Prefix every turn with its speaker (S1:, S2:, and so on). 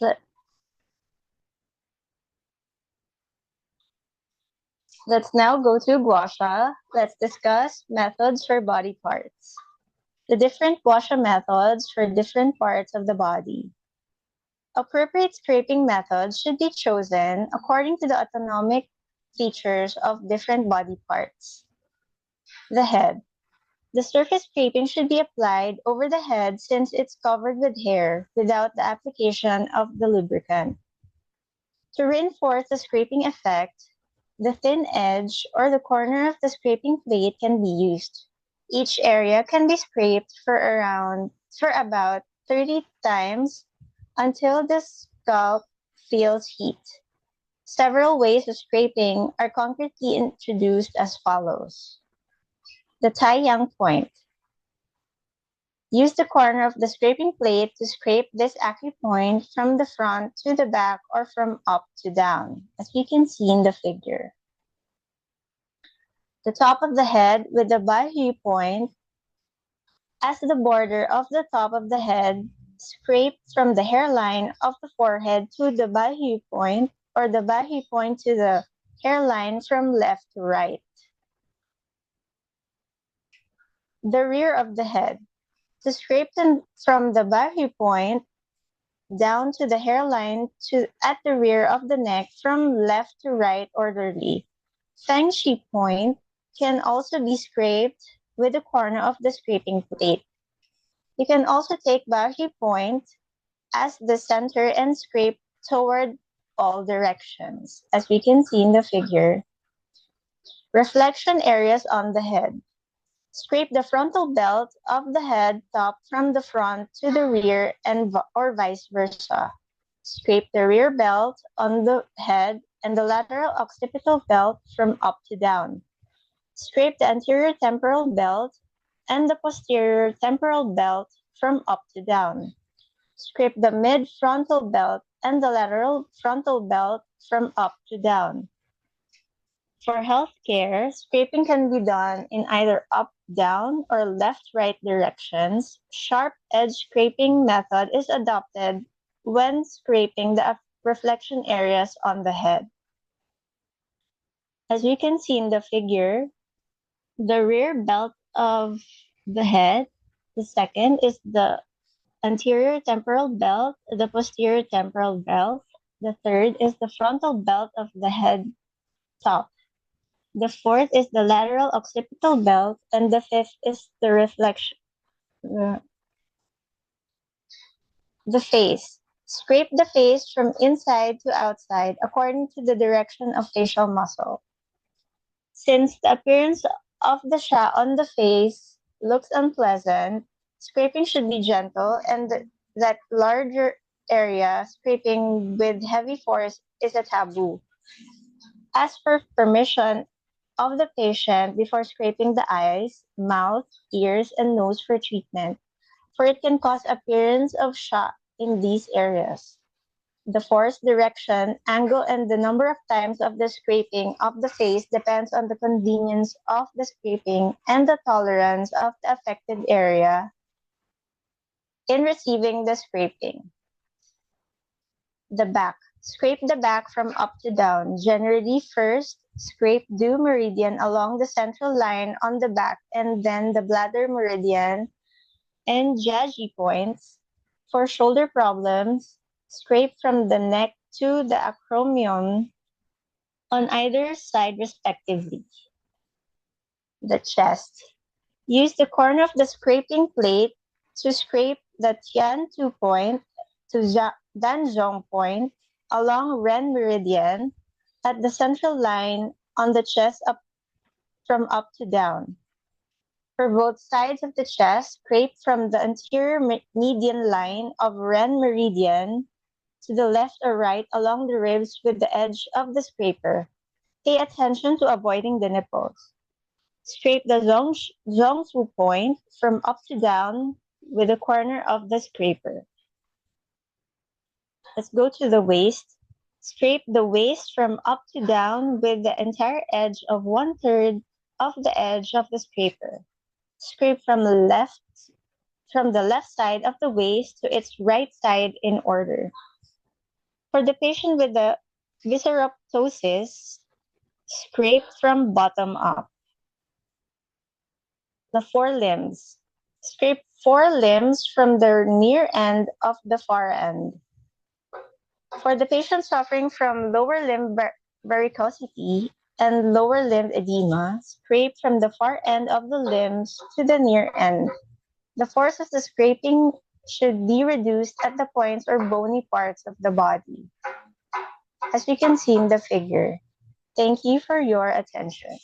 S1: Let, let's now go to gua sha. Let's discuss methods for body parts. The different gua sha methods for different parts of the body. Appropriate scraping methods should be chosen according to the autonomic features of different body parts. The head. The surface scraping should be applied over the head since it's covered with hair without the application of the lubricant. To reinforce the scraping effect, the thin edge or the corner of the scraping plate can be used. Each area can be scraped for about 30 times until the scalp feels heat. Several ways of scraping are concretely introduced as follows. The Tai Yang point. Use the corner of the scraping plate to scrape this acupoint from the front to the back or from up to down, as we can see in the figure. The top of the head with the Baihui point as the border of the top of the head, scrape from the hairline of the forehead to the Baihui point or the Baihui point to the hairline from left to right. The rear of the head. To scrape them from the Baihui point down to the hairline at the rear of the neck from left to right orderly. Feng Shi point can also be scraped with the corner of the scraping plate. You can also take Baihui point as the center and scrape toward all directions, as we can see in the figure. Reflection areas on the head. Scrape the frontal belt of the head top from the front to the rear or vice versa. Scrape the rear belt on the head and the lateral occipital belt from up to down. Scrape the anterior temporal belt and the posterior temporal belt from up to down. Scrape the mid-frontal belt and the lateral frontal belt from up to down. For healthcare, scraping can be done in either up, down, or left, right directions. Sharp edge scraping method is adopted when scraping the reflection areas on the head. As we can see in the figure, the rear belt of the head, the second is the anterior temporal belt, the posterior temporal belt. The third is the frontal belt of the head top. The fourth is the lateral occipital belt, and the fifth is the the face. Scrape the face from inside to outside according to the direction of facial muscle. Since the appearance of the sha on the face looks unpleasant, scraping should be gentle, and that larger area scraping with heavy force is a taboo. Ask for permission of the patient before scraping the eyes, mouth, ears, and nose for treatment, for it can cause appearance of shock in these areas. The force, direction, angle, and the number of times of the scraping of the face depends on the convenience of the scraping and the tolerance of the affected area in receiving the scraping. The back. Scrape the back from up to down. Generally, first, scrape due meridian along the central line on the back and then the bladder meridian and Jiaji points. For shoulder problems, scrape from the neck to the acromion on either side respectively. The chest. Use the corner of the scraping plate to scrape the Tian 2 point to Danzhong point along Ren meridian at the central line on the chest from up to down. For both sides of the chest, scrape from the anterior median line of Ren meridian to the left or right along the ribs with the edge of the scraper. Pay attention to avoiding the nipples. Scrape the Zhongsu point from up to down with the corner of the scraper. Let's go to the waist. Scrape the waist from up to down with the entire edge of 1/3 of the edge of the scraper. Scrape from the left side of the waist to its right side in order. For the patient with the visceroptosis, scrape from bottom up. The forelimbs. Scrape forelimbs from the near end of the far end. For the patient suffering from lower limb varicosity and lower limb edema, scrape from the far end of the limbs to the near end. The force of the scraping should be reduced at the points or bony parts of the body, as you can see in the figure. Thank you for your attention.